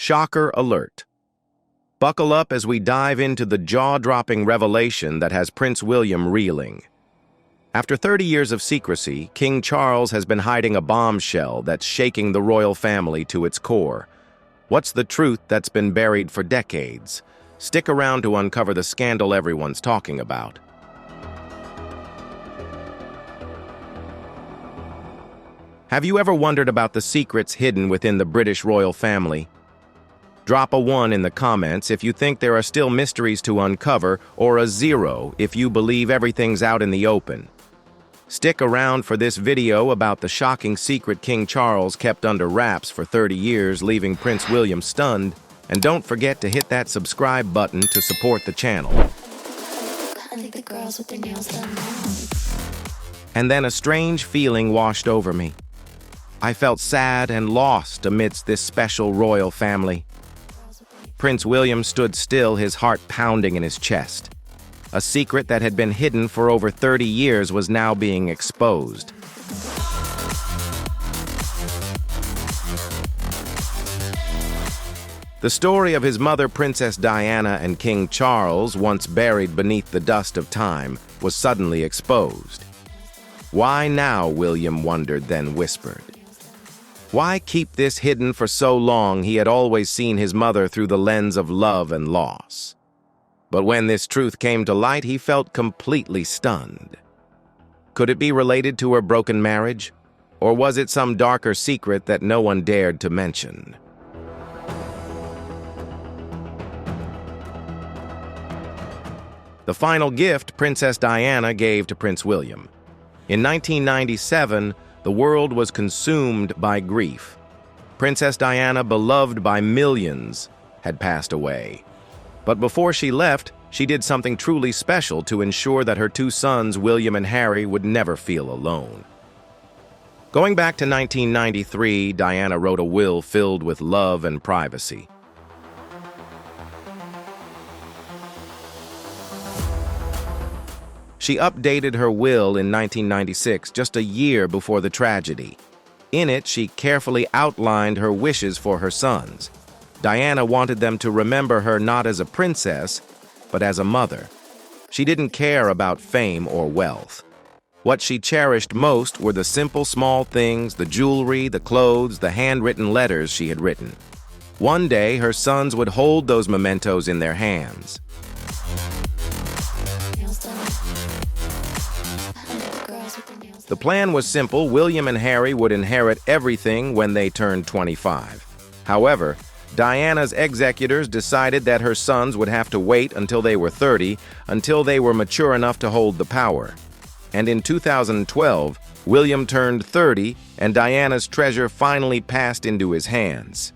Shocker alert. Buckle up as we dive into the jaw-dropping revelation that has Prince William reeling. After 30 years of secrecy, King Charles has been hiding a bombshell that's shaking the royal family to its core. What's the truth that's been buried for decades? Stick around to uncover the scandal everyone's talking about. Have you ever wondered about the secrets hidden within the British royal family? Drop a 1 in the comments if you think there are still mysteries to uncover, or a 0 if you believe everything's out in the open. Stick around for this video about the shocking secret King Charles kept under wraps for 30 years, leaving Prince William stunned, and don't forget to hit that subscribe button to support the channel. And then a strange feeling washed over me. I felt sad and lost amidst this special royal family. Prince William stood still, his heart pounding in his chest. A secret that had been hidden for over 30 years was now being exposed. The story of his mother, Princess Diana, and King Charles, once buried beneath the dust of time, was suddenly exposed. Why now, William wondered, then whispered. Why keep this hidden for so long? He had always seen his mother through the lens of love and loss. But when this truth came to light, he felt completely stunned. Could it be related to her broken marriage? Or was it some darker secret that no one dared to mention? The final gift Princess Diana gave to Prince William. In 1997, the world was consumed by grief. Princess Diana, beloved by millions, had passed away. But before she left, she did something truly special to ensure that her 2 sons, William and Harry, would never feel alone. Going back to 1993, Diana wrote a will filled with love and privacy. She updated her will in 1996, just a year before the tragedy. In it, she carefully outlined her wishes for her sons. Diana wanted them to remember her not as a princess, but as a mother. She didn't care about fame or wealth. What she cherished most were the simple small things, the jewelry, the clothes, the handwritten letters she had written. One day, her sons would hold those mementos in their hands. The plan was simple. William and Harry would inherit everything when they turned 25. However, Diana's executors decided that her sons would have to wait until they were 30, until they were mature enough to hold the power. And in 2012, William turned 30, and Diana's treasure finally passed into his hands.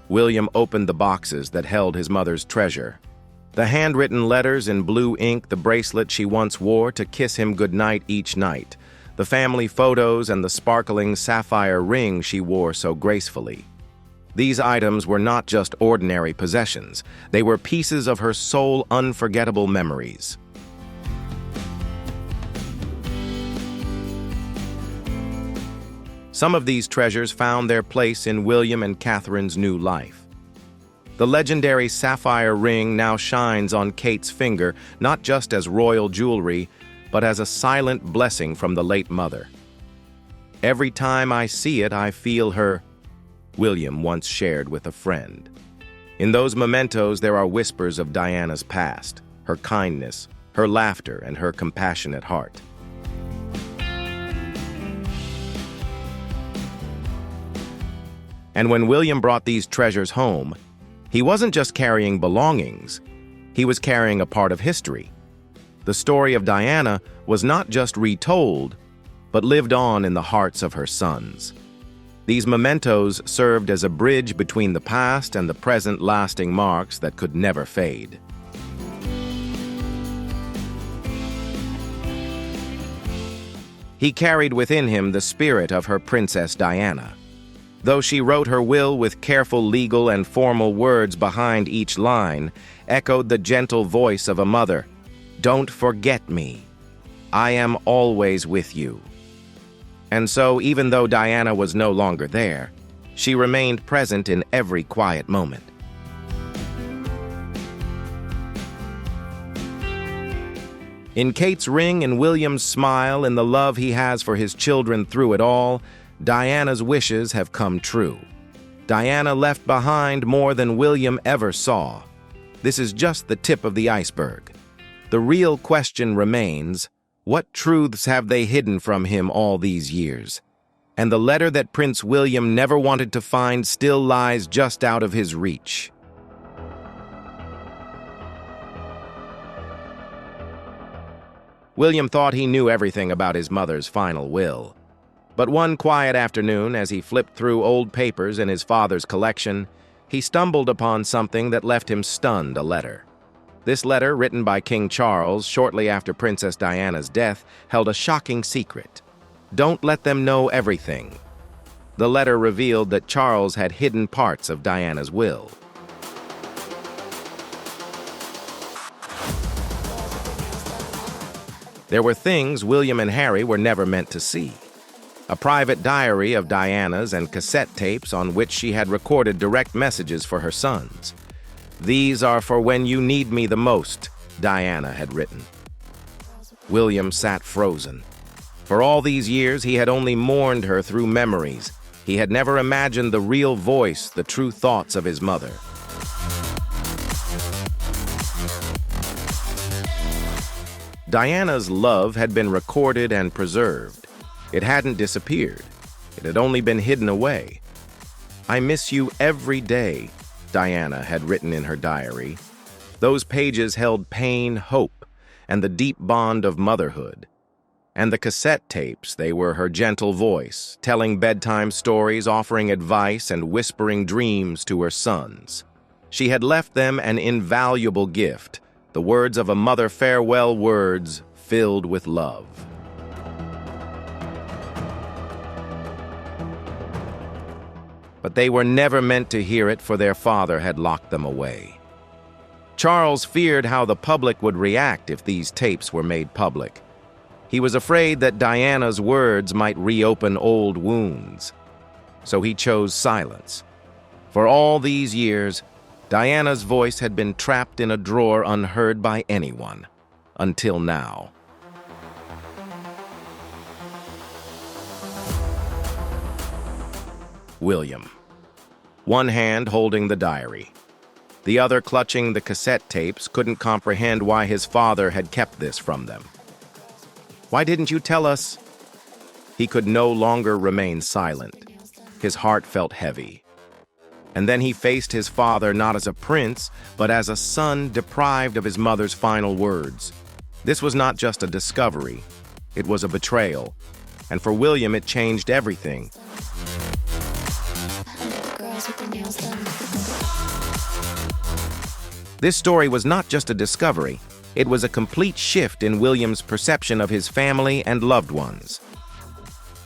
William opened the boxes that held his mother's treasure. The handwritten letters in blue ink, the bracelet she once wore to kiss him goodnight each night, the family photos, and the sparkling sapphire ring she wore so gracefully. These items were not just ordinary possessions. They were pieces of her soul, unforgettable memories. Some of these treasures found their place in William and Catherine's new life. The legendary sapphire ring now shines on Kate's finger, not just as royal jewelry, but as a silent blessing from the late mother. Every time I see it, I feel her, William once shared with a friend. In those mementos, there are whispers of Diana's past, her kindness, her laughter, and her compassionate heart. And when William brought these treasures home, he wasn't just carrying belongings, he was carrying a part of history. The story of Diana was not just retold, but lived on in the hearts of her sons. These mementos served as a bridge between the past and the present, lasting marks that could never fade. He carried within him the spirit of her Princess Diana. Though she wrote her will with careful legal and formal words behind each line, echoed the gentle voice of a mother. "Don't forget me. I am always with you." And so, even though Diana was no longer there, she remained present in every quiet moment. In Kate's ring and William's smile and the love he has for his children through it all, Diana's wishes have come true. Diana left behind more than William ever saw. This is just the tip of the iceberg. The real question remains, what truths have they hidden from him all these years? And the letter that Prince William never wanted to find still lies just out of his reach. William thought he knew everything about his mother's final will. But one quiet afternoon, as he flipped through old papers in his father's collection, he stumbled upon something that left him stunned: a letter. This letter, written by King Charles shortly after Princess Diana's death, held a shocking secret. Don't let them know everything. The letter revealed that Charles had hidden parts of Diana's will. There were things William and Harry were never meant to see. A private diary of Diana's and cassette tapes on which she had recorded direct messages for her sons. "These are for when you need me the most," Diana had written. William sat frozen. For all these years, he had only mourned her through memories. He had never imagined the real voice, the true thoughts of his mother. Diana's love had been recorded and preserved. It hadn't disappeared. It had only been hidden away. "I miss you every day," Diana had written in her diary. Those pages held pain, hope, and the deep bond of motherhood. And the cassette tapes, they were her gentle voice, telling bedtime stories, offering advice, and whispering dreams to her sons. She had left them an invaluable gift, the words of a mother, farewell words filled with love. But they were never meant to hear it, for their father had locked them away. Charles feared how the public would react if these tapes were made public. He was afraid that Diana's words might reopen old wounds. So he chose silence. For all these years, Diana's voice had been trapped in a drawer unheard by anyone, until now. William. One hand holding the diary. The other clutching the cassette tapes, couldn't comprehend why his father had kept this from them. "Why didn't you tell us?" He could no longer remain silent. His heart felt heavy. And then he faced his father not as a prince, but as a son deprived of his mother's final words. This was not just a discovery, it was a betrayal. And for William, it changed everything. This story was not just a discovery, it was a complete shift in William's perception of his family and loved ones.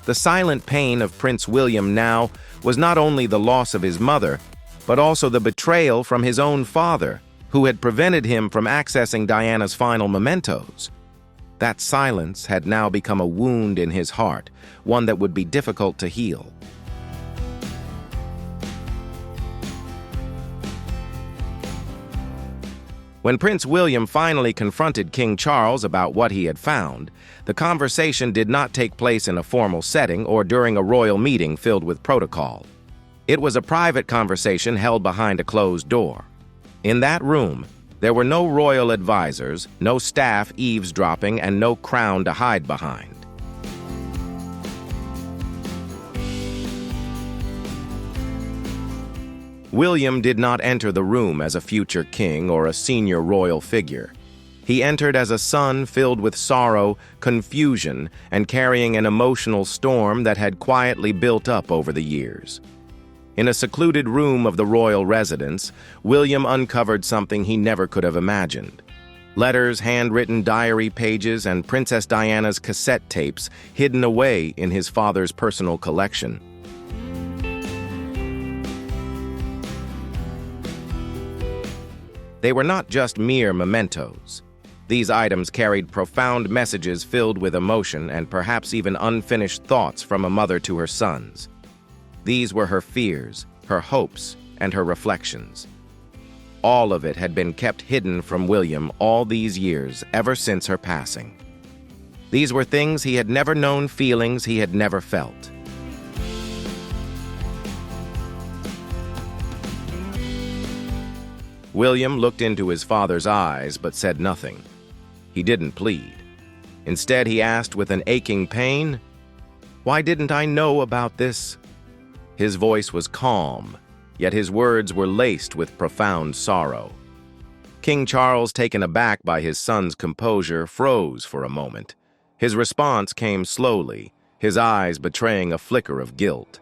The silent pain of Prince William now was not only the loss of his mother, but also the betrayal from his own father, who had prevented him from accessing Diana's final mementos. That silence had now become a wound in his heart, one that would be difficult to heal. When Prince William finally confronted King Charles about what he had found, the conversation did not take place in a formal setting or during a royal meeting filled with protocol. It was a private conversation held behind a closed door. In that room, there were no royal advisors, no staff eavesdropping, and no crown to hide behind. William did not enter the room as a future king or a senior royal figure. He entered as a son filled with sorrow, confusion, and carrying an emotional storm that had quietly built up over the years. In a secluded room of the royal residence, William uncovered something he never could have imagined. Letters, handwritten diary pages, and Princess Diana's cassette tapes hidden away in his father's personal collection. They were not just mere mementos. These items carried profound messages filled with emotion and perhaps even unfinished thoughts from a mother to her sons. These were her fears, her hopes, and her reflections. All of it had been kept hidden from William all these years, ever since her passing. These were things he had never known, feelings he had never felt. William looked into his father's eyes but said nothing. He didn't plead. Instead, he asked with an aching pain, "Why didn't I know about this?" His voice was calm, yet his words were laced with profound sorrow. King Charles, taken aback by his son's composure, froze for a moment. His response came slowly, his eyes betraying a flicker of guilt.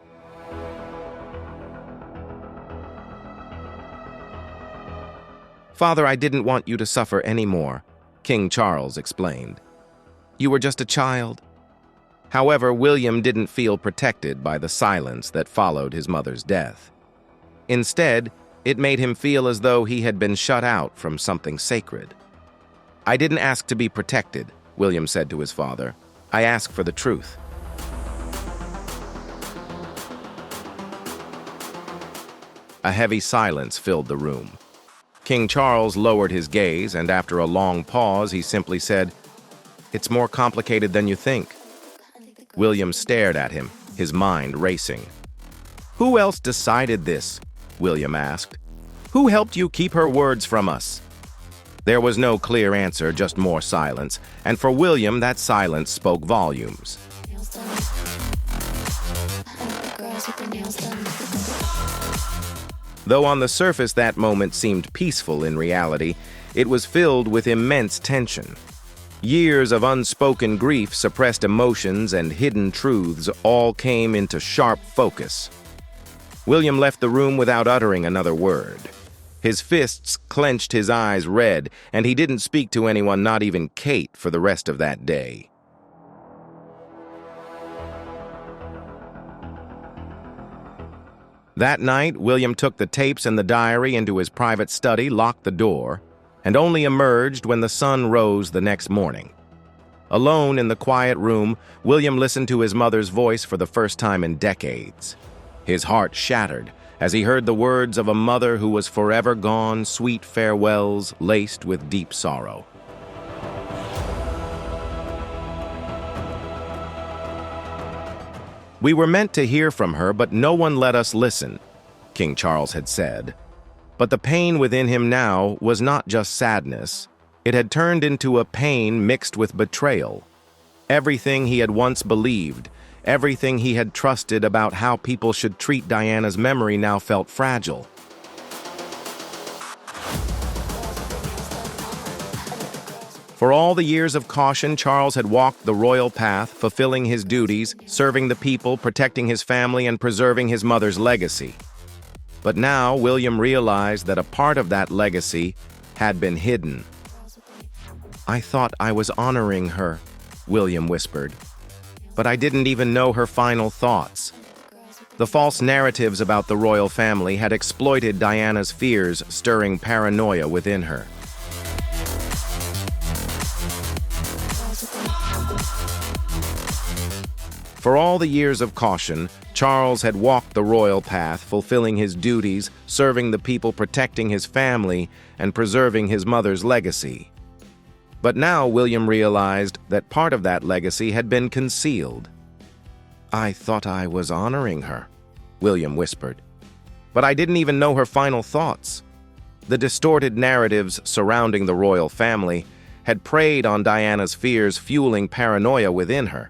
"Father, I didn't want you to suffer anymore," King Charles explained. "You were just a child." However, William didn't feel protected by the silence that followed his mother's death. Instead, it made him feel as though he had been shut out from something sacred. "I didn't ask to be protected," William said to his father. "I asked for the truth." A heavy silence filled the room. King Charles lowered his gaze, and after a long pause, he simply said, "It's more complicated than you think." William stared at him, his mind racing. "Who else decided this?" William asked. "Who helped you keep her words from us?" There was no clear answer, just more silence, and for William, that silence spoke volumes. Though on the surface that moment seemed peaceful, in reality, it was filled with immense tension. Years of unspoken grief, suppressed emotions, and hidden truths all came into sharp focus. William left the room without uttering another word. His fists clenched, his eyes red, and he didn't speak to anyone, not even Kate, for the rest of that day. That night, William took the tapes and the diary into his private study, locked the door, and only emerged when the sun rose the next morning. Alone in the quiet room, William listened to his mother's voice for the first time in decades. His heart shattered as he heard the words of a mother who was forever gone, sweet farewells laced with deep sorrow. "We were meant to hear from her, but no one let us listen," King Charles had said. But the pain within him now was not just sadness. It had turned into a pain mixed with betrayal. Everything he had once believed, everything he had trusted about how people should treat Diana's memory now felt fragile. For all the years of caution, Charles had walked the royal path, fulfilling his duties, serving the people, protecting his family, and preserving his mother's legacy. But now William realized that a part of that legacy had been hidden. "I thought I was honoring her," William whispered. "But I didn't even know her final thoughts." The false narratives about the royal family had exploited Diana's fears, stirring paranoia within her. For all the years of caution, Charles had walked the royal path, fulfilling his duties, serving the people, protecting his family, and preserving his mother's legacy. But now William realized that part of that legacy had been concealed. "I thought I was honoring her," William whispered. "But I didn't even know her final thoughts." The distorted narratives surrounding the royal family had preyed on Diana's fears, fueling paranoia within her.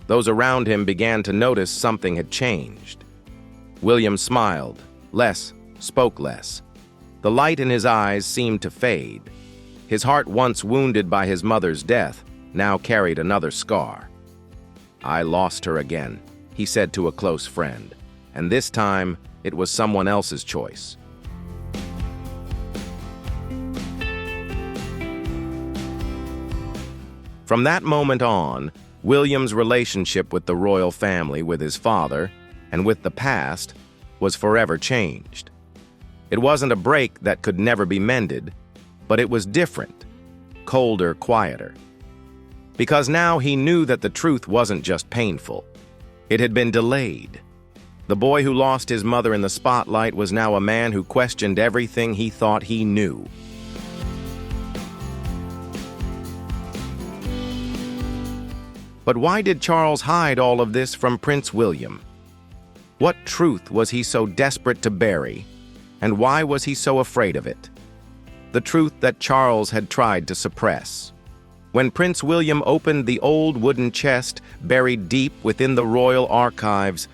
Those around him began to notice something had changed. William smiled, spoke less. The light in his eyes seemed to fade. His heart, once wounded by his mother's death, now carried another scar. "I lost her again," he said to a close friend, and this time it was someone else's choice. From that moment on, William's relationship with the royal family, with his father, and with the past was forever changed. It wasn't a break that could never be mended, but it was different, colder, quieter. Because now he knew that the truth wasn't just painful. It had been delayed. The boy who lost his mother in the spotlight was now a man who questioned everything he thought he knew. But why did Charles hide all of this from Prince William? What truth was he so desperate to bury, and why was he so afraid of it? The truth that Charles had tried to suppress. When Prince William opened the old wooden chest buried deep within the royal archives,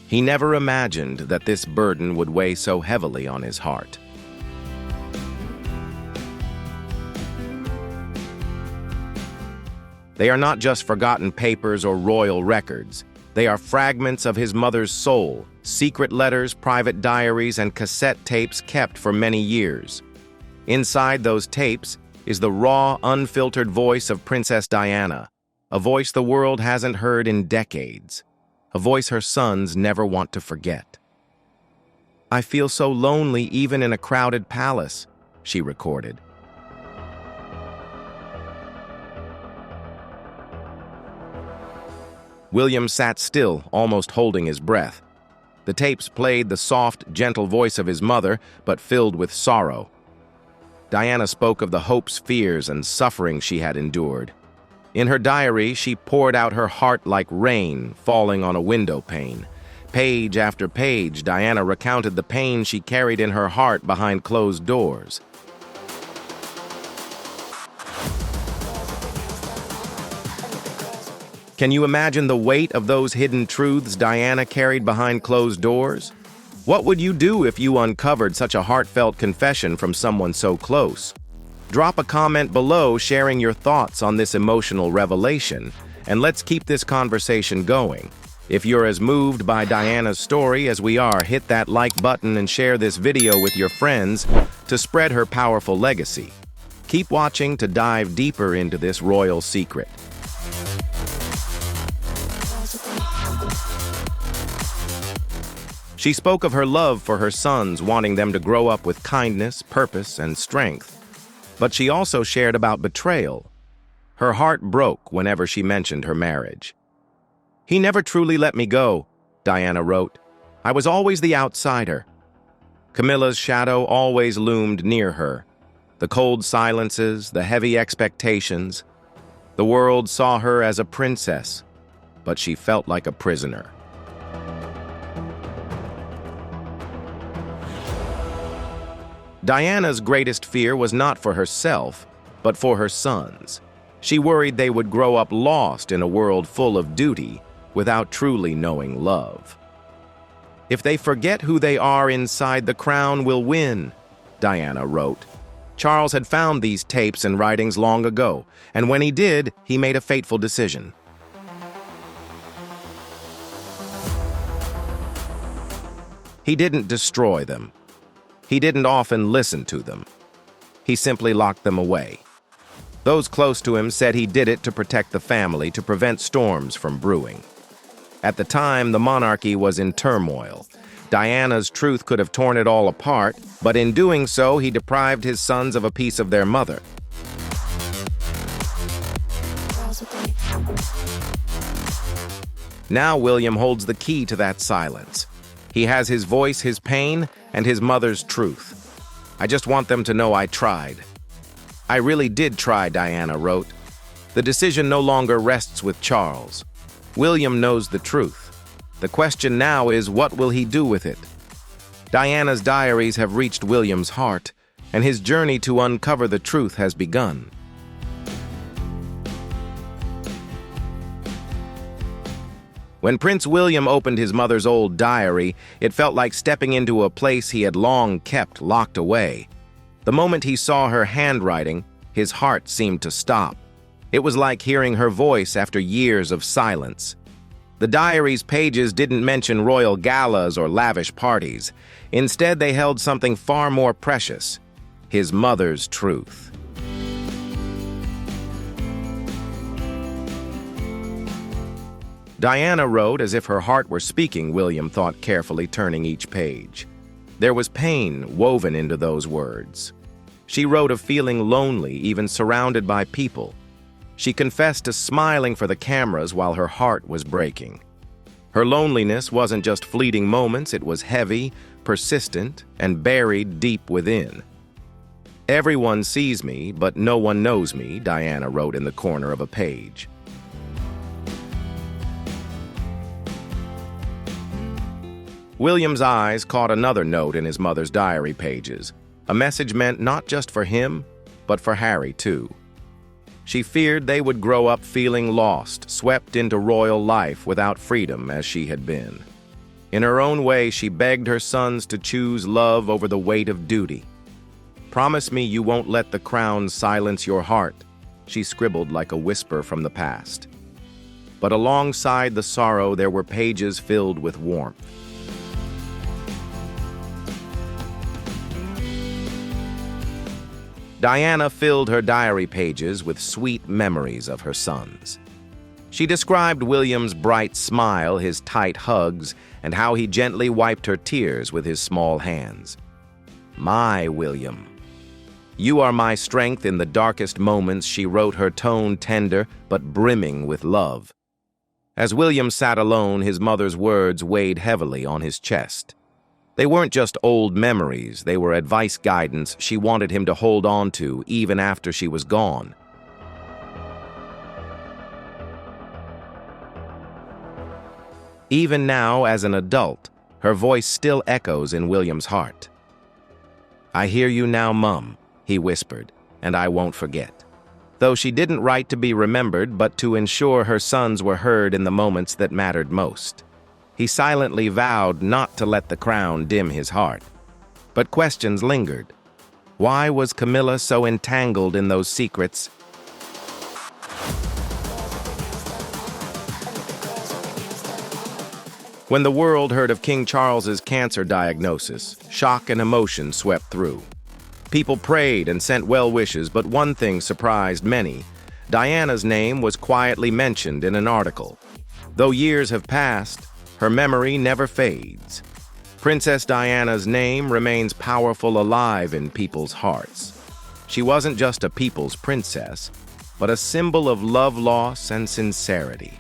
he never imagined that this burden would weigh so heavily on his heart. They are not just forgotten papers or royal records. They are fragments of his mother's soul, secret letters, private diaries, and cassette tapes kept for many years. Inside those tapes is the raw, unfiltered voice of Princess Diana, a voice the world hasn't heard in decades, a voice her sons never want to forget. "I feel so lonely even in a crowded palace," she recorded. William sat still, almost holding his breath. The tapes played the soft, gentle voice of his mother, but filled with sorrow. Diana spoke of the hopes, fears, and suffering she had endured. In her diary, she poured out her heart like rain falling on a window pane. Page after page, Diana recounted the pain she carried in her heart behind closed doors. Can you imagine the weight of those hidden truths Diana carried behind closed doors? What would you do if you uncovered such a heartfelt confession from someone so close? Drop a comment below sharing your thoughts on this emotional revelation, and let's keep this conversation going. If you're as moved by Diana's story as we are, hit that like button and share this video with your friends to spread her powerful legacy. Keep watching to dive deeper into this royal secret. She spoke of her love for her sons, wanting them to grow up with kindness, purpose, and strength. But she also shared about betrayal. Her heart broke whenever she mentioned her marriage. "He never truly let me go," Diana wrote. "I was always the outsider." Camilla's shadow always loomed near her. The cold silences, the heavy expectations. The world saw her as a princess, but she felt like a prisoner. Diana's greatest fear was not for herself, but for her sons. She worried they would grow up lost in a world full of duty without truly knowing love. "If they forget who they are inside, the crown will win," Diana wrote. Charles had found these tapes and writings long ago, and when he did, he made a fateful decision. He didn't destroy them. He didn't often listen to them. He simply locked them away. Those close to him said he did it to protect the family, to prevent storms from brewing. At the time, the monarchy was in turmoil. Diana's truth could have torn it all apart, but in doing so, he deprived his sons of a piece of their mother. Now William holds the key to that silence. He has his voice, his pain, and his mother's truth. "I just want them to know I tried." "I really did try," Diana wrote. The decision no longer rests with Charles. William knows the truth. The question now is, what will he do with it? Diana's diaries have reached William's heart, and his journey to uncover the truth has begun. When Prince William opened his mother's old diary, it felt like stepping into a place he had long kept locked away. The moment he saw her handwriting, his heart seemed to stop. It was like hearing her voice after years of silence. The diary's pages didn't mention royal galas or lavish parties. Instead, they held something far more precious: his mother's truth. Diana wrote as if her heart were speaking, William thought carefully, turning each page. There was pain woven into those words. She wrote of feeling lonely, even surrounded by people. She confessed to smiling for the cameras while her heart was breaking. Her loneliness wasn't just fleeting moments, it was heavy, persistent, and buried deep within. "Everyone sees me, but no one knows me," Diana wrote in the corner of a page. William's eyes caught another note in his mother's diary pages, a message meant not just for him, but for Harry too. She feared they would grow up feeling lost, swept into royal life without freedom as she had been. In her own way, she begged her sons to choose love over the weight of duty. "Promise me you won't let the crown silence your heart," she scribbled like a whisper from the past. But alongside the sorrow, there were pages filled with warmth. Diana filled her diary pages with sweet memories of her sons. She described William's bright smile, his tight hugs, and how he gently wiped her tears with his small hands. "My William. You are my strength in the darkest moments," she wrote, her tone tender but brimming with love. As William sat alone, his mother's words weighed heavily on his chest. They weren't just old memories, they were advice guidance she wanted him to hold on to even after she was gone. Even now, as an adult, her voice still echoes in William's heart. "I hear you now, Mum," he whispered, "and I won't forget." Though she didn't write to be remembered, but to ensure her sons were heard in the moments that mattered most. He silently vowed not to let the crown dim his heart. But questions lingered. Why was Camilla so entangled in those secrets? When the world heard of King Charles's cancer diagnosis, shock and emotion swept through. People prayed and sent well wishes, but one thing surprised many. Diana's name was quietly mentioned in an article. Though years have passed, her memory never fades. Princess Diana's name remains powerful, alive in people's hearts. She wasn't just a people's princess, but a symbol of love, loss, and sincerity.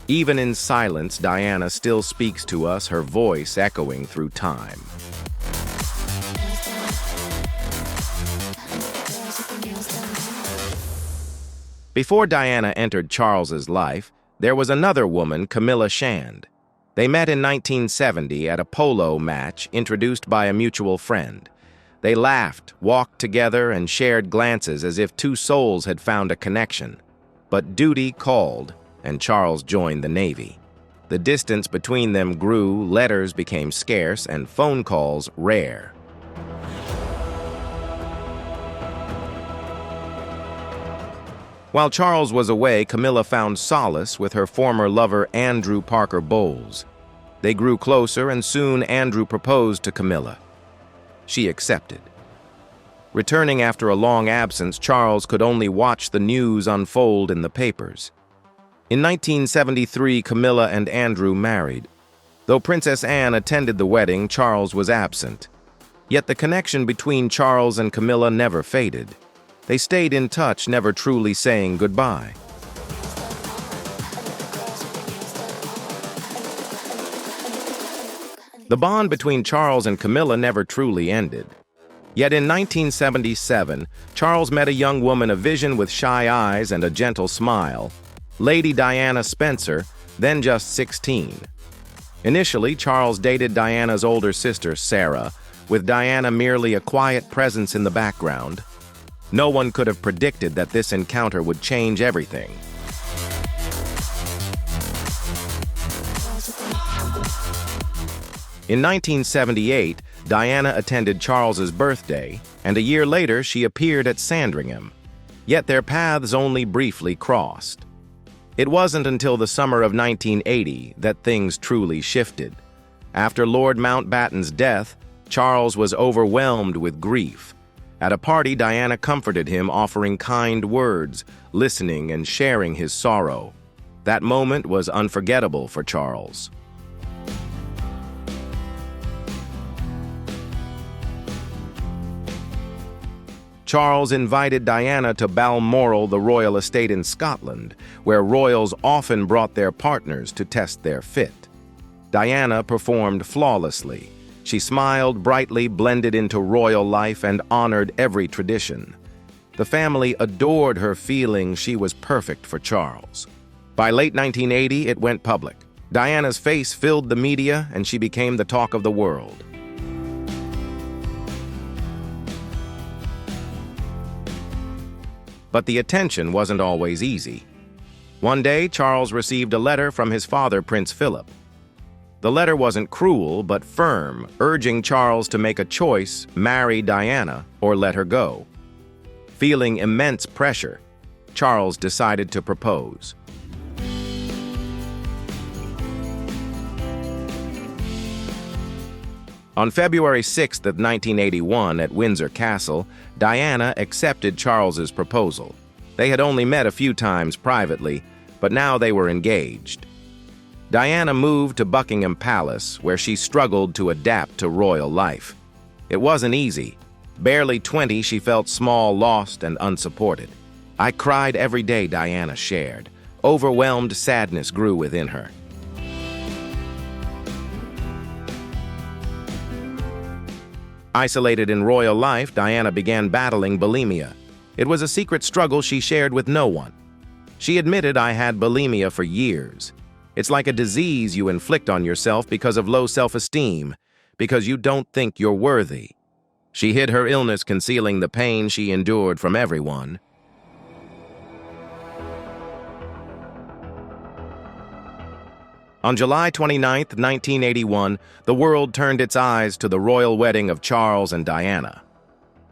Even in silence, Diana still speaks to us, her voice echoing through time. Before Diana entered Charles's life, there was another woman, Camilla Shand. They met in 1970 at a polo match introduced by a mutual friend. They laughed, walked together, and shared glances as if two souls had found a connection. But duty called, and Charles joined the Navy. The distance between them grew, letters became scarce, and phone calls rare. While Charles was away, Camilla found solace with her former lover, Andrew Parker Bowles. They grew closer, and soon Andrew proposed to Camilla. She accepted. Returning after a long absence, Charles could only watch the news unfold in the papers. In 1973, Camilla and Andrew married. Though Princess Anne attended the wedding, Charles was absent. Yet the connection between Charles and Camilla never faded. They stayed in touch, never truly saying goodbye. The bond between Charles and Camilla never truly ended. Yet in 1977, Charles met a young woman, a vision with shy eyes and a gentle smile, Lady Diana Spencer, then just 16. Initially, Charles dated Diana's older sister, Sarah, with Diana merely a quiet presence in the background. No one could have predicted that this encounter would change everything. In 1978, Diana attended Charles's birthday, and a year later she appeared at Sandringham. Yet their paths only briefly crossed. It wasn't until the summer of 1980 that things truly shifted. After Lord Mountbatten's death, Charles was overwhelmed with grief. At a party, Diana comforted him, offering kind words, listening and sharing his sorrow. That moment was unforgettable for Charles. Charles invited Diana to Balmoral, the royal estate in Scotland, where royals often brought their partners to test their fit. Diana performed flawlessly. She smiled brightly, blended into royal life, and honored every tradition. The family adored her, feeling she was perfect for Charles. By late 1980, it went public. Diana's face filled the media, and she became the talk of the world. But the attention wasn't always easy. One day, Charles received a letter from his father, Prince Philip. The letter wasn't cruel, but firm, urging Charles to make a choice, marry Diana, or let her go. Feeling immense pressure, Charles decided to propose. On February 6th of 1981 at Windsor Castle, Diana accepted Charles's proposal. They had only met a few times privately, but now they were engaged. Diana moved to Buckingham Palace, where she struggled to adapt to royal life. It wasn't easy. Barely 20, she felt small, lost, and unsupported. "I cried every day," Diana shared. Overwhelmed sadness grew within her. Isolated in royal life, Diana began battling bulimia. It was a secret struggle she shared with no one. She admitted, "I had bulimia for years. It's like a disease you inflict on yourself because of low self-esteem, because you don't think you're worthy." She hid her illness, concealing the pain she endured from everyone. On July 29, 1981, the world turned its eyes to the royal wedding of Charles and Diana.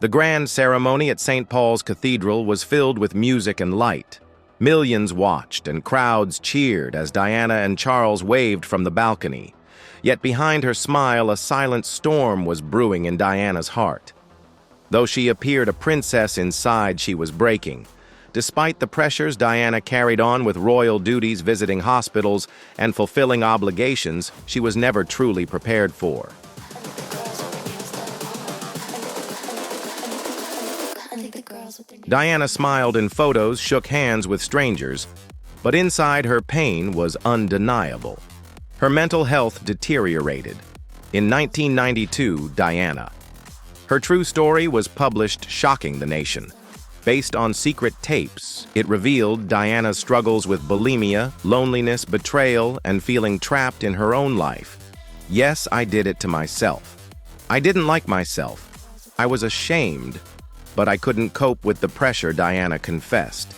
The grand ceremony at St. Paul's Cathedral was filled with music and light. Millions watched and crowds cheered as Diana and Charles waved from the balcony. Yet behind her smile, a silent storm was brewing in Diana's heart. Though she appeared a princess, inside she was breaking. Despite the pressures, Diana carried on with royal duties, visiting hospitals, and fulfilling obligations she was never truly prepared for. Diana smiled in photos, shook hands with strangers, but inside her pain was undeniable. Her mental health deteriorated. In 1992, Diana. Her true story was published, shocking the nation. Based on secret tapes, it revealed Diana's struggles with bulimia, loneliness, betrayal, and feeling trapped in her own life. "Yes, I did it to myself. I didn't like myself. I was ashamed, but I couldn't cope with the pressure," Diana confessed.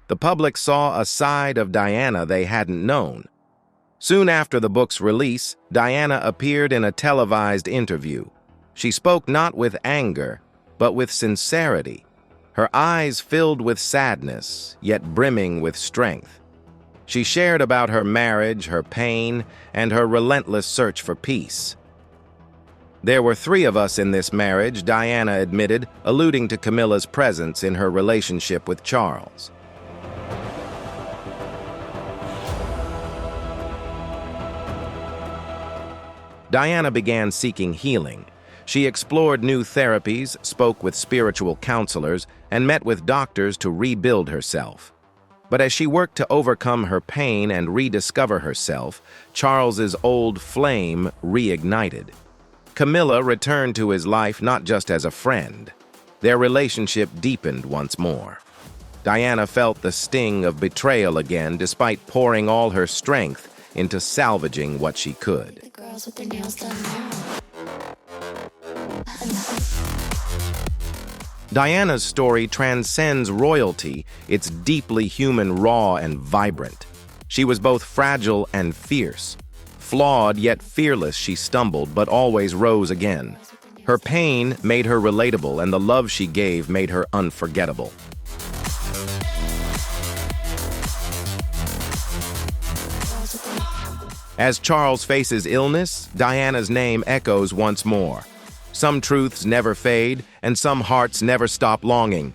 The public saw a side of Diana they hadn't known. Soon after the book's release, Diana appeared in a televised interview. She spoke not with anger, but with sincerity. Her eyes filled with sadness, yet brimming with strength. She shared about her marriage, her pain, and her relentless search for peace. "There were 3 of us in this marriage," Diana admitted, alluding to Camilla's presence in her relationship with Charles. Diana began seeking healing. She explored new therapies, spoke with spiritual counselors, and met with doctors to rebuild herself. But as she worked to overcome her pain and rediscover herself, Charles's old flame reignited. Camilla returned to his life not just as a friend. Their relationship deepened once more. Diana felt the sting of betrayal again, despite pouring all her strength into salvaging what she could. With their nails done now. Diana's story transcends royalty. It's deeply human, raw, and vibrant. She was both fragile and fierce. Flawed yet fearless, she stumbled but always rose again. Her pain made her relatable, and the love she gave made her unforgettable. As Charles faces illness, Diana's name echoes once more. Some truths never fade, and some hearts never stop longing.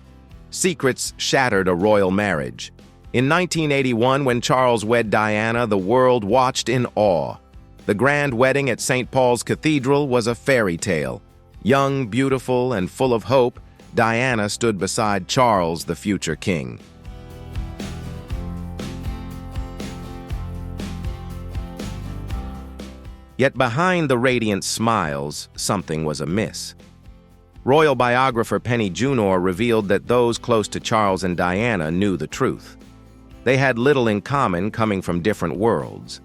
Secrets shattered a royal marriage. In 1981, when Charles wed Diana, the world watched in awe. The grand wedding at St. Paul's Cathedral was a fairy tale. Young, beautiful, and full of hope, Diana stood beside Charles, the future king. Yet behind the radiant smiles, something was amiss. Royal biographer Penny Junor revealed that those close to Charles and Diana knew the truth. They had little in common, coming from different worlds.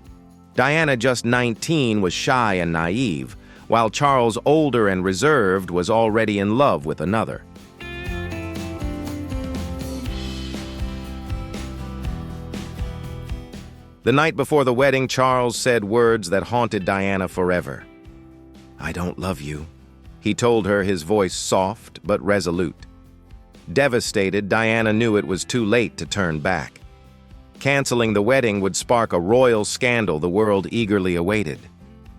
Diana, just 19, was shy and naive, while Charles, older and reserved, was already in love with another. The night before the wedding, Charles said words that haunted Diana forever. "I don't love you," he told her, his voice soft but resolute. Devastated, Diana knew it was too late to turn back. Canceling the wedding would spark a royal scandal the world eagerly awaited.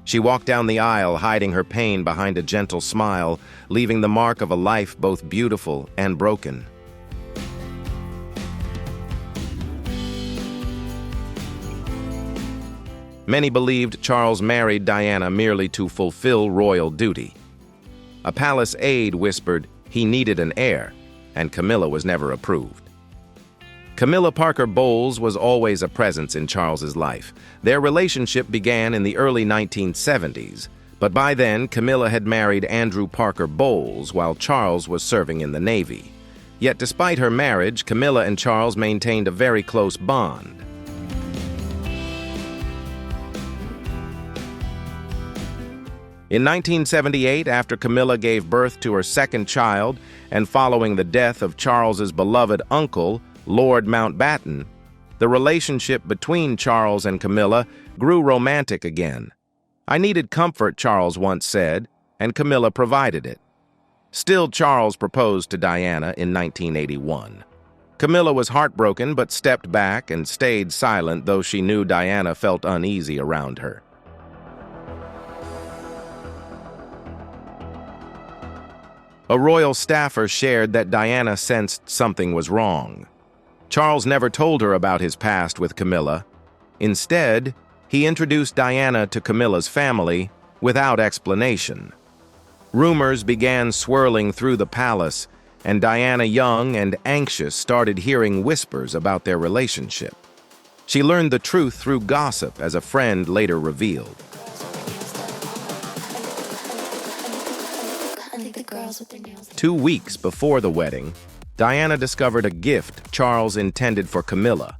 She walked down the aisle, hiding her pain behind a gentle smile, leaving the mark of a life both beautiful and broken. Many believed Charles married Diana merely to fulfill royal duty. A palace aide whispered he needed an heir, and Camilla was never approved. Camilla Parker Bowles was always a presence in Charles's life. Their relationship began in the early 1970s, but by then Camilla had married Andrew Parker Bowles while Charles was serving in the Navy. Yet despite her marriage, Camilla and Charles maintained a very close bond. In 1978, after Camilla gave birth to her second child, and following the death of Charles's beloved uncle, Lord Mountbatten, the relationship between Charles and Camilla grew romantic again. "I needed comfort," Charles once said, and Camilla provided it. Still, Charles proposed to Diana in 1981. Camilla was heartbroken but stepped back and stayed silent, though she knew Diana felt uneasy around her. A royal staffer shared that Diana sensed something was wrong. Charles never told her about his past with Camilla. Instead, he introduced Diana to Camilla's family without explanation. Rumors began swirling through the palace, and Diana, young and anxious, started hearing whispers about their relationship. She learned the truth through gossip, as a friend later revealed. 2 weeks before the wedding, Diana discovered a gift Charles intended for Camilla.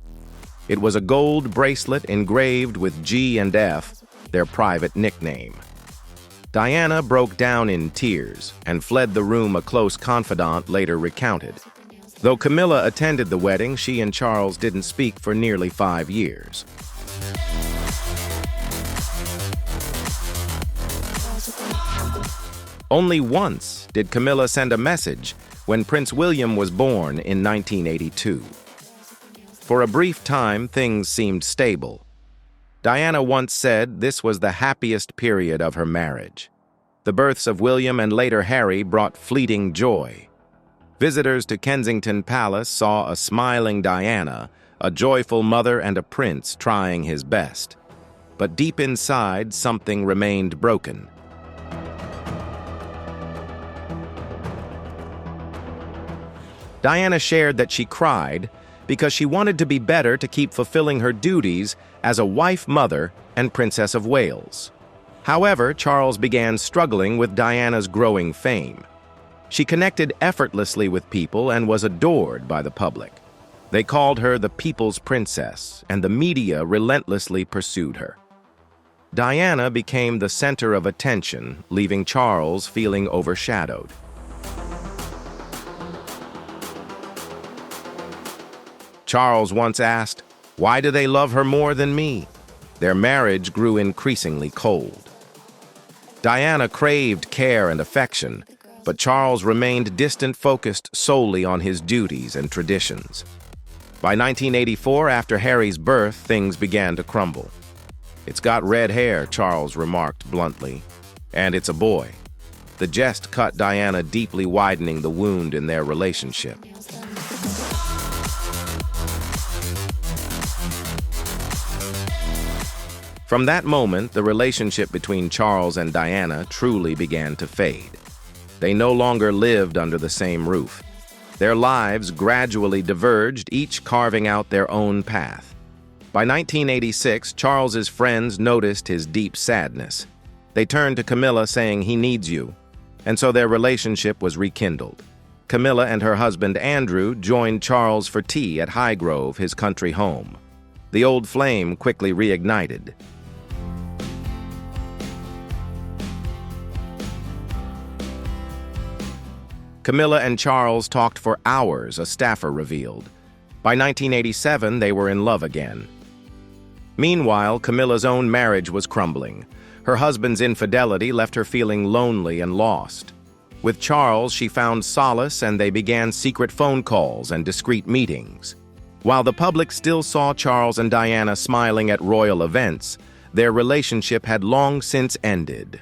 It was a gold bracelet engraved with G and F, their private nickname. Diana broke down in tears and fled the room, a close confidant later recounted. Though Camilla attended the wedding, she and Charles didn't speak for nearly 5 years. Only once did Camilla send a message, when Prince William was born in 1982. For a brief time, things seemed stable. Diana once said this was the happiest period of her marriage. The births of William and later Harry brought fleeting joy. Visitors to Kensington Palace saw a smiling Diana, a joyful mother, and a prince trying his best. But deep inside, something remained broken. Diana shared that she cried because she wanted to be better to keep fulfilling her duties as a wife, mother, and Princess of Wales. However, Charles began struggling with Diana's growing fame. She connected effortlessly with people and was adored by the public. They called her the People's Princess, and the media relentlessly pursued her. Diana became the center of attention, leaving Charles feeling overshadowed. Charles once asked, "Why do they love her more than me?" Their marriage grew increasingly cold. Diana craved care and affection, but Charles remained distant, focused solely on his duties and traditions. By 1984, after Harry's birth, things began to crumble. "It's got red hair," Charles remarked bluntly, "and it's a boy." The jest cut Diana, deeply widening the wound in their relationship. From that moment, the relationship between Charles and Diana truly began to fade. They no longer lived under the same roof. Their lives gradually diverged, each carving out their own path. By 1986, Charles's friends noticed his deep sadness. They turned to Camilla saying, "He needs you." And so their relationship was rekindled. Camilla and her husband Andrew joined Charles for tea at Highgrove, his country home. The old flame quickly reignited. Camilla and Charles talked for hours, a staffer revealed. By 1987, they were in love again. Meanwhile, Camilla's own marriage was crumbling. Her husband's infidelity left her feeling lonely and lost. With Charles, she found solace, and they began secret phone calls and discreet meetings. While the public still saw Charles and Diana smiling at royal events, their relationship had long since ended.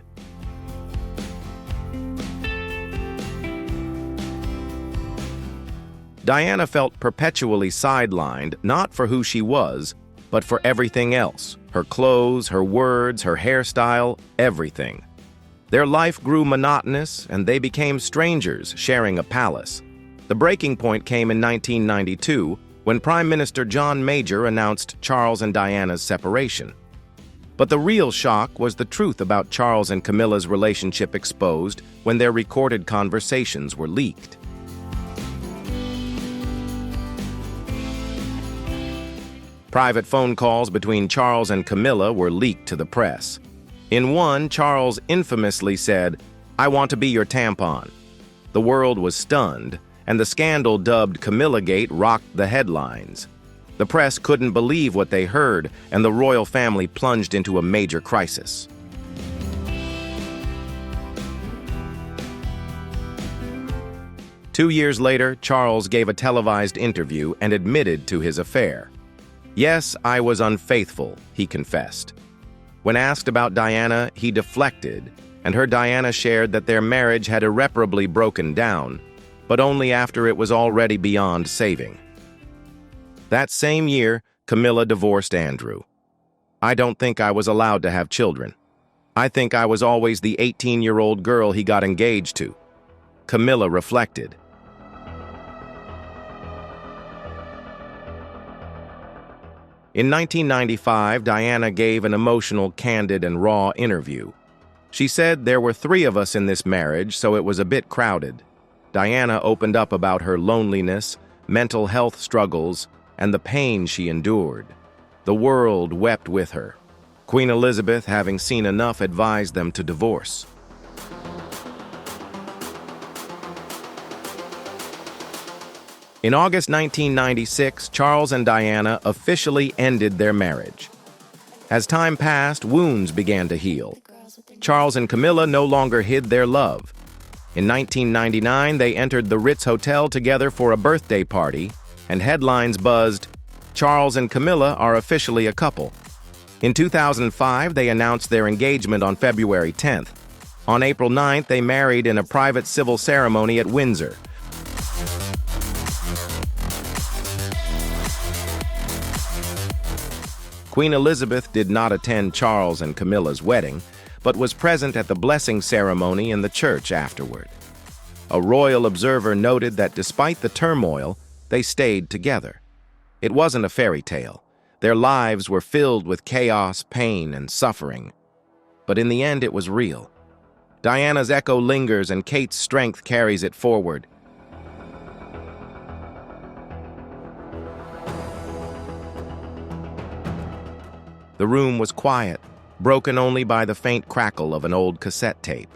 Diana felt perpetually sidelined, not for who she was, but for everything else: her clothes, her words, her hairstyle, everything. Their life grew monotonous, and they became strangers, sharing a palace. The breaking point came in 1992, when Prime Minister John Major announced Charles and Diana's separation. But the real shock was the truth about Charles and Camilla's relationship exposed when their recorded conversations were leaked. Private phone calls between Charles and Camilla were leaked to the press. In one, Charles infamously said, "I want to be your tampon." The world was stunned, and the scandal dubbed Camillagate rocked the headlines. The press couldn't believe what they heard, and the royal family plunged into a major crisis. Two years later, Charles gave a televised interview and admitted to his affair. "Yes, I was unfaithful," he confessed. When asked about Diana, he deflected, and her Diana shared that their marriage had irreparably broken down, but only after it was already beyond saving. That same year, Camilla divorced Andrew. "I don't think I was allowed to have children. I think I was always the 18-year-old girl he got engaged to." Camilla reflected. In 1995, Diana gave an emotional, candid, and raw interview. She said, "There were 3 of us in this marriage, so it was a bit crowded." Diana opened up about her loneliness, mental health struggles, and the pain she endured. The world wept with her. Queen Elizabeth, having seen enough, advised them to divorce. In August 1996, Charles and Diana officially ended their marriage. As time passed, wounds began to heal. Charles and Camilla no longer hid their love. In 1999, they entered the Ritz Hotel together for a birthday party, and headlines buzzed, "Charles and Camilla are officially a couple." In 2005, they announced their engagement on February 10th. On April 9th, they married in a private civil ceremony at Windsor. Queen Elizabeth did not attend Charles and Camilla's wedding, but was present at the blessing ceremony in the church afterward. A royal observer noted that despite the turmoil, they stayed together. It wasn't a fairy tale. Their lives were filled with chaos, pain, and suffering. But in the end, it was real. Diana's echo lingers, and Kate's strength carries it forward. The room was quiet, broken only by the faint crackle of an old cassette tape.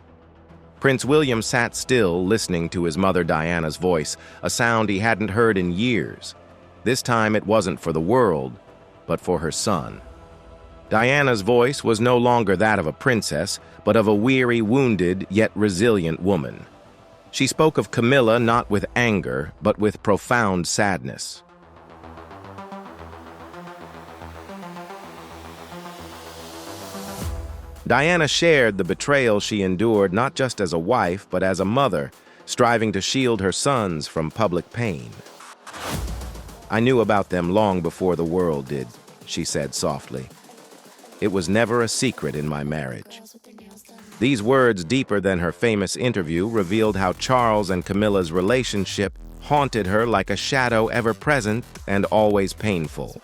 Prince William sat still, listening to his mother Diana's voice, a sound he hadn't heard in years. This time it wasn't for the world, but for her son. Diana's voice was no longer that of a princess, but of a weary, wounded, yet resilient woman. She spoke of Camilla not with anger, but with profound sadness. Diana shared the betrayal she endured not just as a wife, but as a mother, striving to shield her sons from public pain. "I knew about them long before the world did," she said softly. "It was never a secret in my marriage." These words, deeper than her famous interview, revealed how Charles and Camilla's relationship haunted her like a shadow ever present and always painful.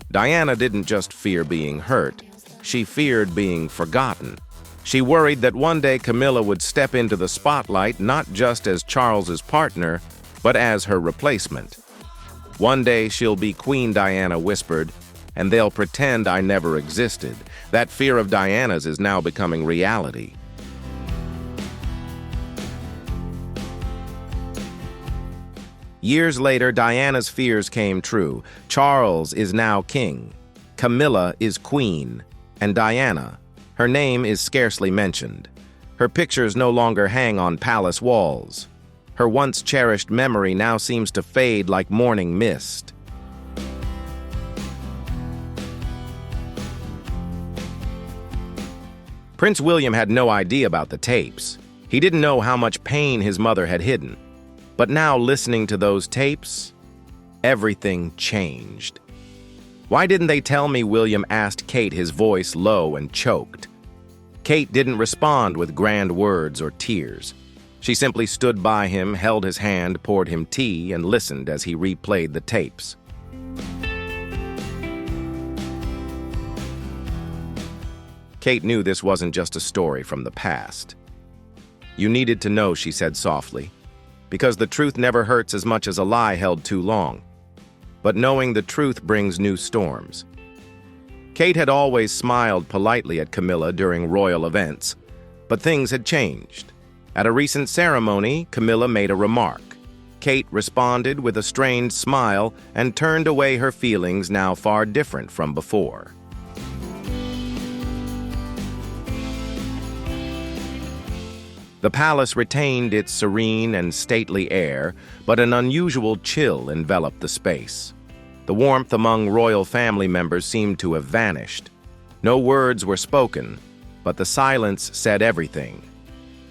Diana didn't just fear being hurt, she feared being forgotten. She worried that one day Camilla would step into the spotlight not just as Charles's partner, but as her replacement. "One day she'll be Queen," Diana whispered, "and they'll pretend I never existed." That fear of Diana's is now becoming reality. Years later, Diana's fears came true. Charles is now king, Camilla is queen, and Diana, her name is scarcely mentioned. Her pictures no longer hang on palace walls. Her once cherished memory now seems to fade like morning mist. Prince William had no idea about the tapes. He didn't know how much pain his mother had hidden. But now, listening to those tapes, everything changed. "Why didn't they tell me?" William asked Kate, his voice low and choked. Kate didn't respond with grand words or tears. She simply stood by him, held his hand, poured him tea, and listened as he replayed the tapes. Kate knew this wasn't just a story from the past. "You needed to know," she said softly, "because the truth never hurts as much as a lie held too long. But knowing the truth brings new storms." Kate had always smiled politely at Camilla during royal events, but things had changed. At a recent ceremony, Camilla made a remark. Kate responded with a strained smile and turned away, her feelings now far different from before. The palace retained its serene and stately air, but an unusual chill enveloped the space. The warmth among royal family members seemed to have vanished. No words were spoken, but the silence said everything.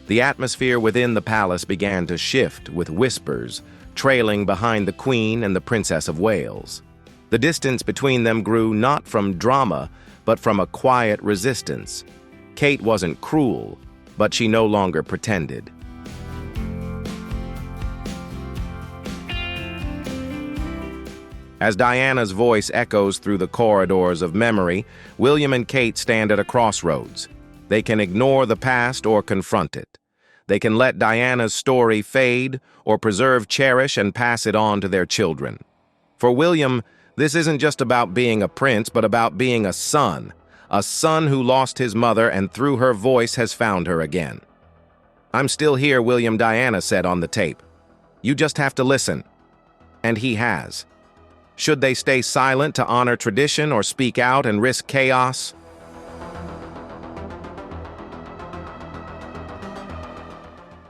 The atmosphere within the palace began to shift, with whispers trailing behind the Queen and the Princess of Wales. The distance between them grew not from drama, but from a quiet resistance. Kate wasn't cruel, but she no longer pretended. As Diana's voice echoes through the corridors of memory, William and Kate stand at a crossroads. They can ignore the past or confront it. They can let Diana's story fade or preserve, cherish, and pass it on to their children. For William, this isn't just about being a prince, but about being a son who lost his mother and through her voice has found her again. "I'm still here," William, Diana said on the tape. "You just have to listen." And he has. Should they stay silent to honor tradition or speak out and risk chaos?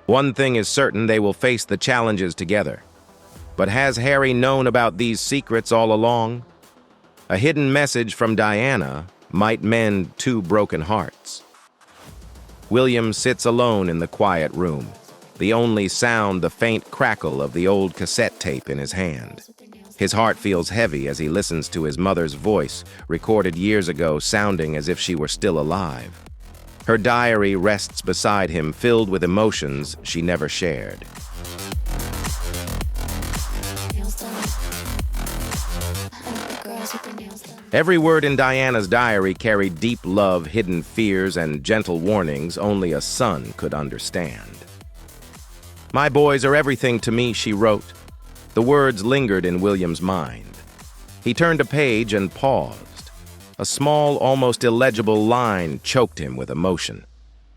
One thing is certain, they will face the challenges together. But has Harry known about these secrets all along? A hidden message from Diana might mend two broken hearts. William sits alone in the quiet room, the only sound the faint crackle of the old cassette tape in his hand. His heart feels heavy as he listens to his mother's voice, recorded years ago, sounding as if she were still alive. Her diary rests beside him, filled with emotions she never shared. Every word in Diana's diary carried deep love, hidden fears, and gentle warnings only a son could understand. "My boys are everything to me," she wrote. The words lingered in William's mind. He turned a page and paused. A small, almost illegible line choked him with emotion.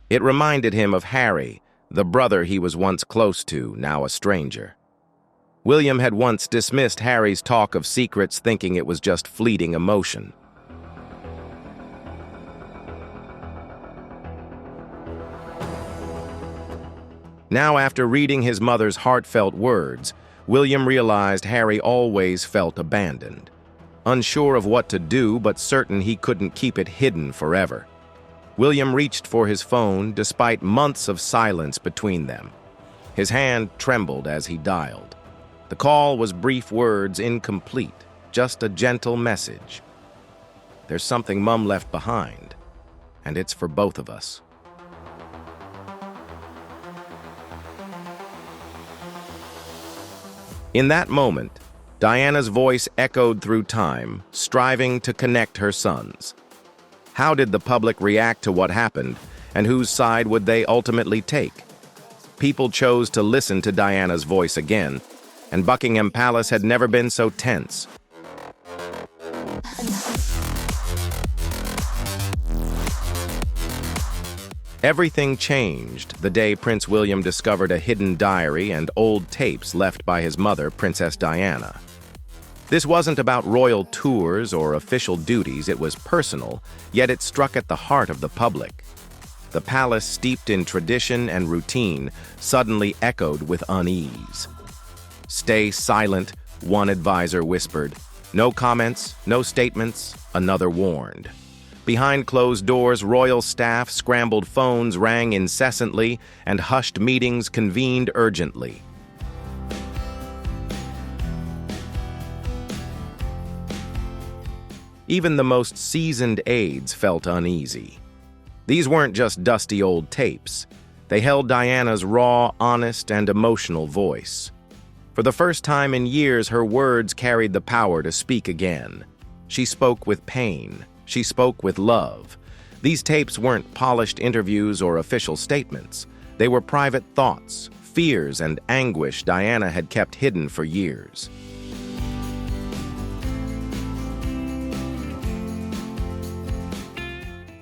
It reminded him of Harry, the brother he was once close to, now a stranger. William had once dismissed Harry's talk of secrets, thinking it was just fleeting emotion. Now, after reading his mother's heartfelt words, William realized Harry always felt abandoned. unsure of what to do but certain he couldn't keep it hidden forever. William reached for his phone despite months of silence between them. His hand trembled as he dialed. The call was brief words, incomplete, just a gentle message. "There's something Mum left behind, and it's for both of us." In that moment, Diana's voice echoed through time, striving to connect her sons. How did the public react to what happened, and whose side would they ultimately take? People chose to listen to Diana's voice again, and Buckingham Palace had never been so tense. Everything changed the day Prince William discovered a hidden diary and old tapes left by his mother, Princess Diana. This wasn't about royal tours or official duties, it was personal, yet it struck at the heart of the public. The palace, steeped in tradition and routine, suddenly echoed with unease. "Stay silent," one advisor whispered. "No comments, no statements," another warned. Behind closed doors, royal staff scrambled, phones rang incessantly, and hushed meetings convened urgently. Even the most seasoned aides felt uneasy. These weren't just dusty old tapes. They held Diana's raw, honest, and emotional voice. For the first time in years, her words carried the power to speak again. She spoke with pain. She spoke with love. These tapes weren't polished interviews or official statements. They were private thoughts, fears, and anguish Diana had kept hidden for years.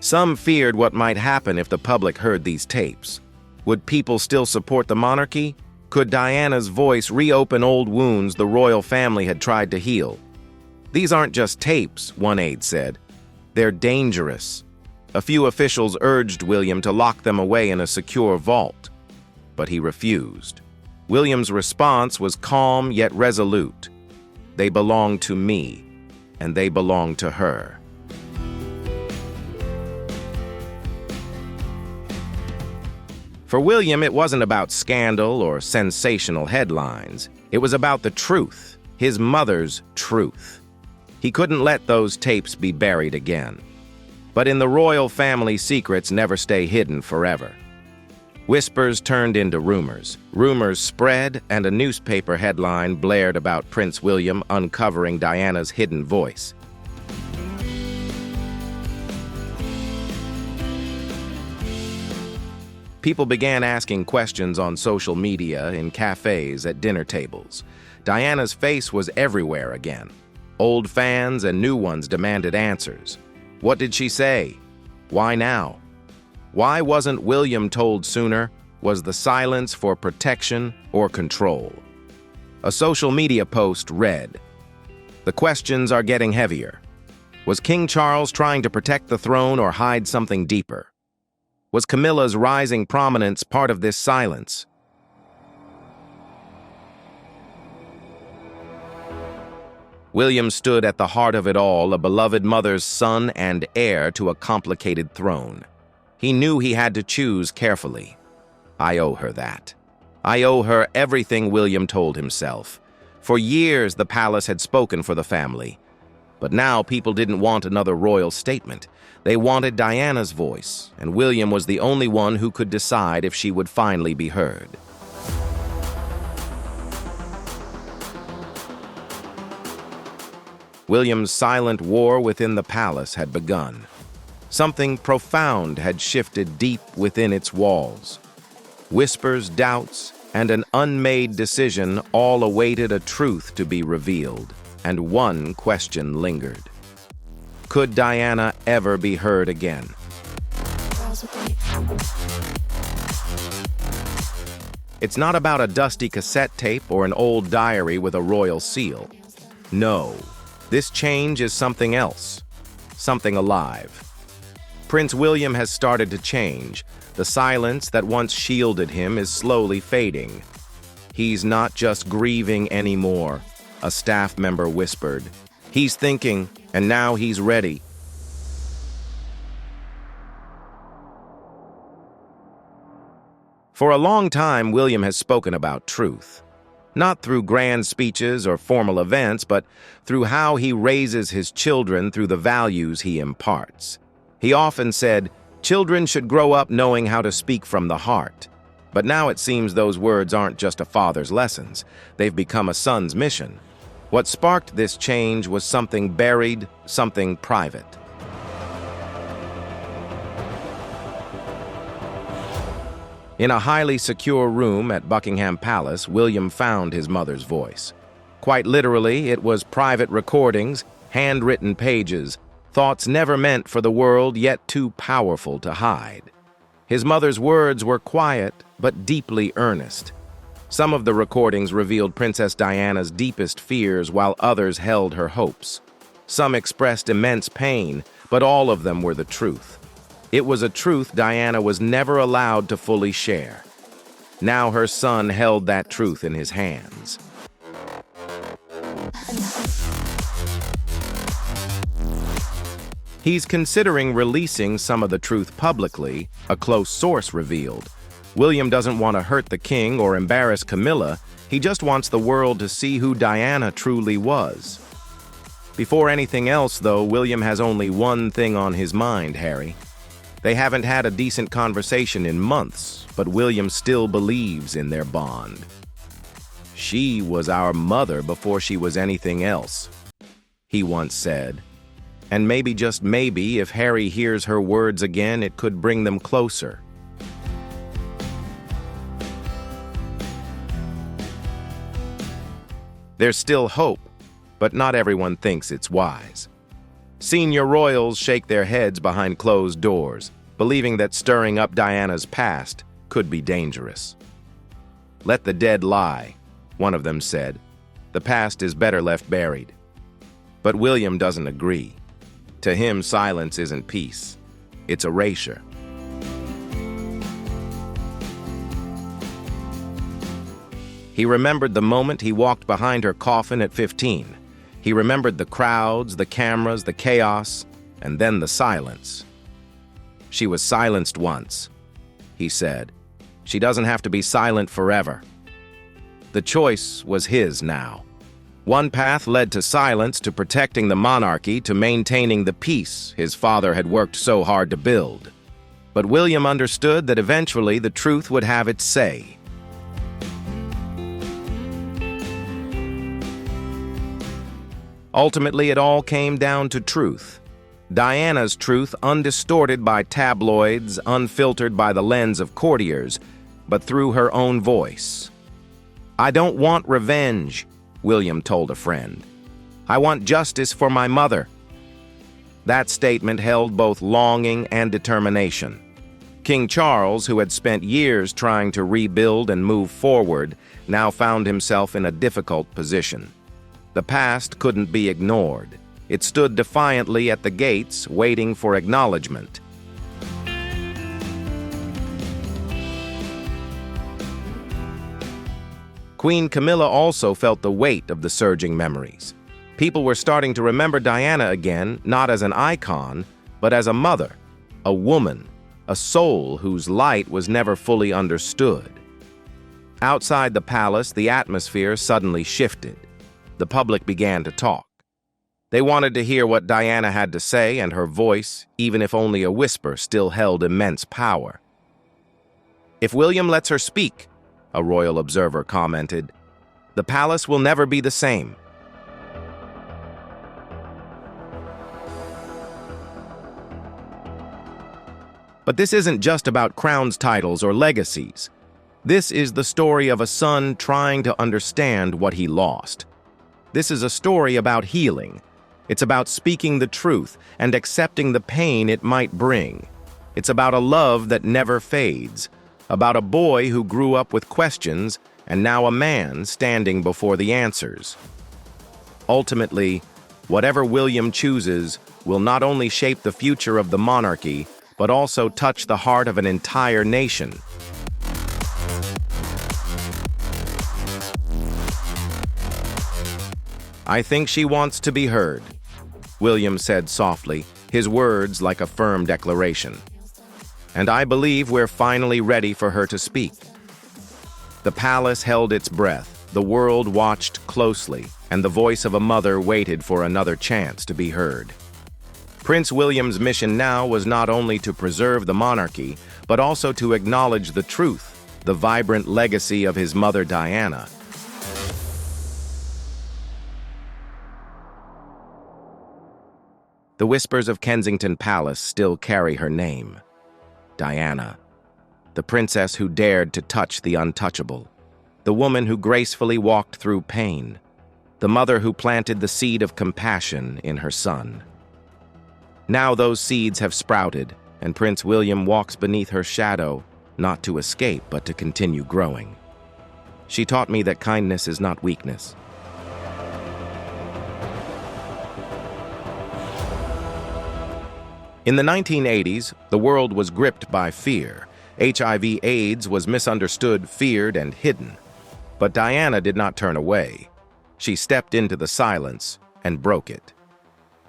Some feared what might happen if the public heard these tapes. Would people still support the monarchy? Could Diana's voice reopen old wounds the royal family had tried to heal? "These aren't just tapes," one aide said. "They're dangerous." A few officials urged William to lock them away in a secure vault, but he refused. William's response was calm yet resolute. "They belong to me, and they belong to her." For William, it wasn't about scandal or sensational headlines. It was about the truth, his mother's truth. He couldn't let those tapes be buried again. But in the royal family, secrets never stay hidden forever. Whispers turned into rumors. Rumors spread, and a newspaper headline blared about Prince William uncovering Diana's hidden voice. People began asking questions on social media, in cafes, at dinner tables. Diana's face was everywhere again. Old fans and new ones demanded answers. What did she say? Why now? Why wasn't William told sooner? Was the silence for protection or control? A social media post read, "The questions are getting heavier. Was King Charles trying to protect the throne or hide something deeper? Was Camilla's rising prominence part of this silence?" William stood at the heart of it all, a beloved mother's son and heir to a complicated throne. He knew he had to choose carefully. "I owe her that. I owe her everything," William told himself. For years, the palace had spoken for the family. But now people didn't want another royal statement. They wanted Diana's voice, and William was the only one who could decide if she would finally be heard. William's silent war within the palace had begun. Something profound had shifted deep within its walls. Whispers, doubts, and an unmade decision all awaited a truth to be revealed, and one question lingered. Could Diana ever be heard again? It's not about a dusty cassette tape or an old diary with a royal seal. No, this change is something else, something alive. Prince William has started to change. The silence that once shielded him is slowly fading. He's not just grieving anymore, a staff member whispered. He's thinking, and now he's ready. For a long time, William has spoken about truth. Not through grand speeches or formal events, but through how he raises his children through the values he imparts. He often said, "Children should grow up knowing how to speak from the heart." But now it seems those words aren't just a father's lessons. They've become a son's mission. What sparked this change was something buried, something private. In a highly secure room at Buckingham Palace, William found his mother's voice. Quite literally, it was private recordings, handwritten pages, thoughts never meant for the world, yet too powerful to hide. His mother's words were quiet, but deeply earnest. Some of the recordings revealed Princess Diana's deepest fears, while others held her hopes. Some expressed immense pain, but all of them were the truth. It was a truth Diana was never allowed to fully share. Now her son held that truth in his hands. He's considering releasing some of the truth publicly, a close source revealed. William doesn't want to hurt the king or embarrass Camilla. He just wants the world to see who Diana truly was. Before anything else, though, William has only one thing on his mind, Harry. They haven't had a decent conversation in months, but William still believes in their bond. "She was our mother before she was anything else," he once said. And maybe, just maybe, if Harry hears her words again, it could bring them closer. There's still hope, but not everyone thinks it's wise. Senior royals shake their heads behind closed doors, believing that stirring up Diana's past could be dangerous. "Let the dead lie," one of them said. "The past is better left buried." But William doesn't agree. To him, silence isn't peace. It's erasure. He remembered the moment he walked behind her coffin at 15. He remembered the crowds, the cameras, the chaos, and then the silence. "She was silenced once," he said. "She doesn't have to be silent forever." The choice was his now. One path led to silence, to protecting the monarchy, to maintaining the peace his father had worked so hard to build. But William understood that eventually the truth would have its say. Ultimately, it all came down to truth. Diana's truth, undistorted by tabloids, unfiltered by the lens of courtiers, but through her own voice. "I don't want revenge," William told a friend. "I want justice for my mother." That statement held both longing and determination. King Charles, who had spent years trying to rebuild and move forward, now found himself in a difficult position. The past couldn't be ignored. It stood defiantly at the gates, waiting for acknowledgement. Queen Camilla also felt the weight of the surging memories. People were starting to remember Diana again, not as an icon, but as a mother, a woman, a soul whose light was never fully understood. Outside the palace, the atmosphere suddenly shifted. The public began to talk. They wanted to hear what Diana had to say, and her voice, even if only a whisper, still held immense power. "If William lets her speak," a royal observer commented, "the palace will never be the same." But this isn't just about crowns, titles, or legacies. This is the story of a son trying to understand what he lost. This is a story about healing. It's about speaking the truth and accepting the pain it might bring. It's about a love that never fades, about a boy who grew up with questions and now a man standing before the answers. Ultimately, whatever William chooses will not only shape the future of the monarchy, but also touch the heart of an entire nation. "I think she wants to be heard," William said softly, his words like a firm declaration. "And I believe we're finally ready for her to speak." The palace held its breath, the world watched closely, and the voice of a mother waited for another chance to be heard. Prince William's mission now was not only to preserve the monarchy, but also to acknowledge the truth, the vibrant legacy of his mother Diana. The whispers of Kensington Palace still carry her name. Diana, the princess who dared to touch the untouchable, the woman who gracefully walked through pain, the mother who planted the seed of compassion in her son. Now those seeds have sprouted, and Prince William walks beneath her shadow, not to escape, but to continue growing. She taught me that kindness is not weakness. In the 1980s, the world was gripped by fear. HIV/AIDS was misunderstood, feared, and hidden. But Diana did not turn away. She stepped into the silence and broke it.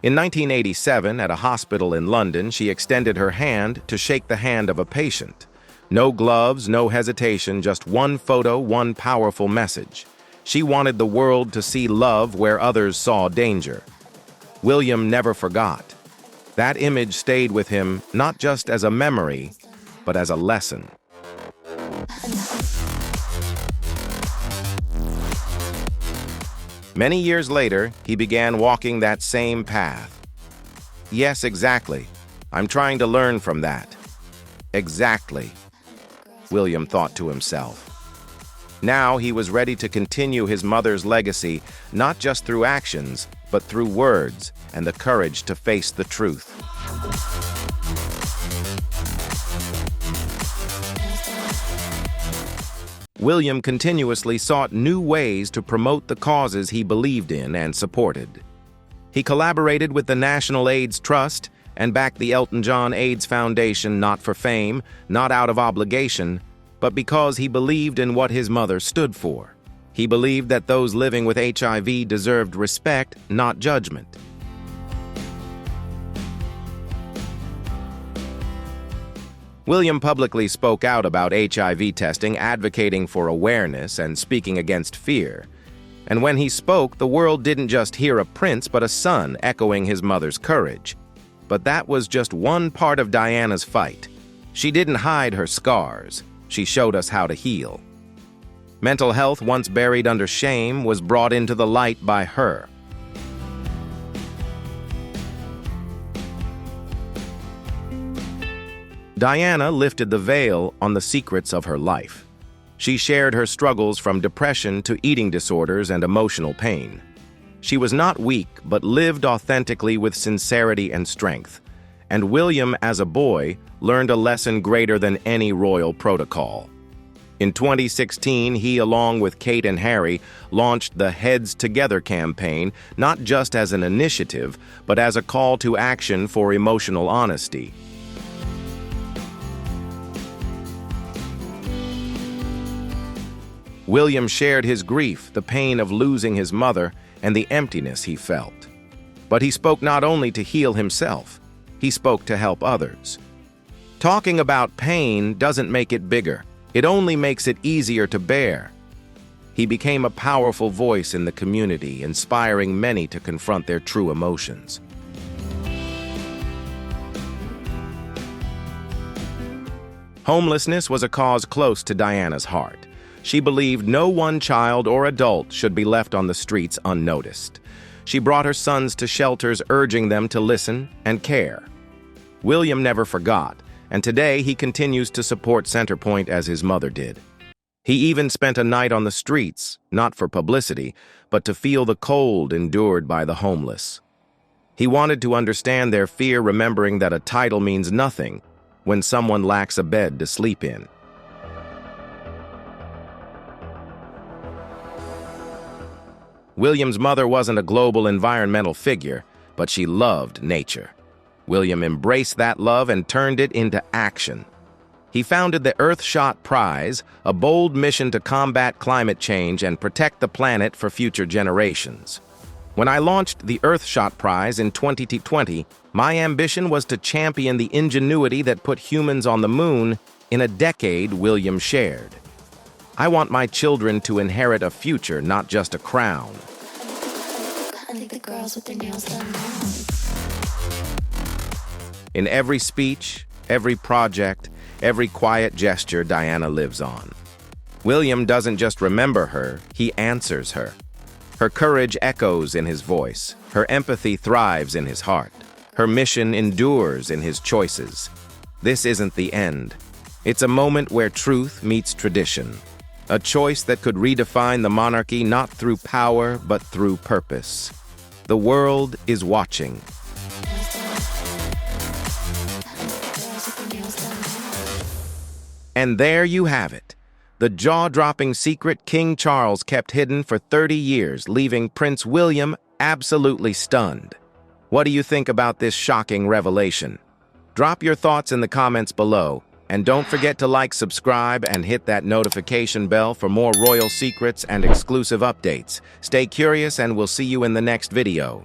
In 1987, at a hospital in London, she extended her hand to shake the hand of a patient. No gloves, no hesitation, just one photo, one powerful message. She wanted the world to see love where others saw danger. William never forgot. That image stayed with him not just as a memory, but as a lesson. Many years later, he began walking that same path. Yes, exactly. I'm trying to learn from that. Exactly, William thought to himself. Now he was ready to continue his mother's legacy, not just through actions, but through words and the courage to face the truth. William continuously sought new ways to promote the causes he believed in and supported. He collaborated with the National AIDS Trust and backed the Elton John AIDS Foundation not for fame, not out of obligation, but because he believed in what his mother stood for. He believed that those living with HIV deserved respect, not judgment. William publicly spoke out about HIV testing, advocating for awareness and speaking against fear. And when he spoke, the world didn't just hear a prince but a son echoing his mother's courage. But that was just one part of Diana's fight. She didn't hide her scars. She showed us how to heal. Mental health, once buried under shame, was brought into the light by her. Diana lifted the veil on the secrets of her life. She shared her struggles from depression to eating disorders and emotional pain. She was not weak, but lived authentically with sincerity and strength. And William, as a boy, learned a lesson greater than any royal protocol. In 2016, he, along with Kate and Harry, launched the Heads Together campaign, not just as an initiative, but as a call to action for emotional honesty. William shared his grief, the pain of losing his mother, and the emptiness he felt. But he spoke not only to heal himself, he spoke to help others. Talking about pain doesn't make it bigger. It only makes it easier to bear. He became a powerful voice in the community, inspiring many to confront their true emotions. Homelessness was a cause close to Diana's heart. She believed no one child or adult should be left on the streets unnoticed. She brought her sons to shelters, urging them to listen and care. William never forgot, and today he continues to support Centerpoint as his mother did. He even spent a night on the streets, not for publicity, but to feel the cold endured by the homeless. He wanted to understand their fear, remembering that a title means nothing when someone lacks a bed to sleep in. William's mother wasn't a global environmental figure, but she loved nature. William embraced that love and turned it into action. He founded the Earthshot Prize, a bold mission to combat climate change and protect the planet for future generations. When I launched the Earthshot Prize in 2020, my ambition was to champion the ingenuity that put humans on the moon in a decade William shared. I want my children to inherit a future, not just a crown. I think the girls with their nails done now. In every speech, every project, every quiet gesture Diana lives on. William doesn't just remember her, he answers her. Her courage echoes in his voice. Her empathy thrives in his heart. Her mission endures in his choices. This isn't the end. It's a moment where truth meets tradition. A choice that could redefine the monarchy not through power, but through purpose. The world is watching. And there you have it. The jaw-dropping secret King Charles kept hidden for 30 years, leaving Prince William absolutely stunned. What do you think about this shocking revelation? Drop your thoughts in the comments below, and don't forget to like, subscribe, and hit that notification bell for more royal secrets and exclusive updates. Stay curious, and we'll see you in the next video.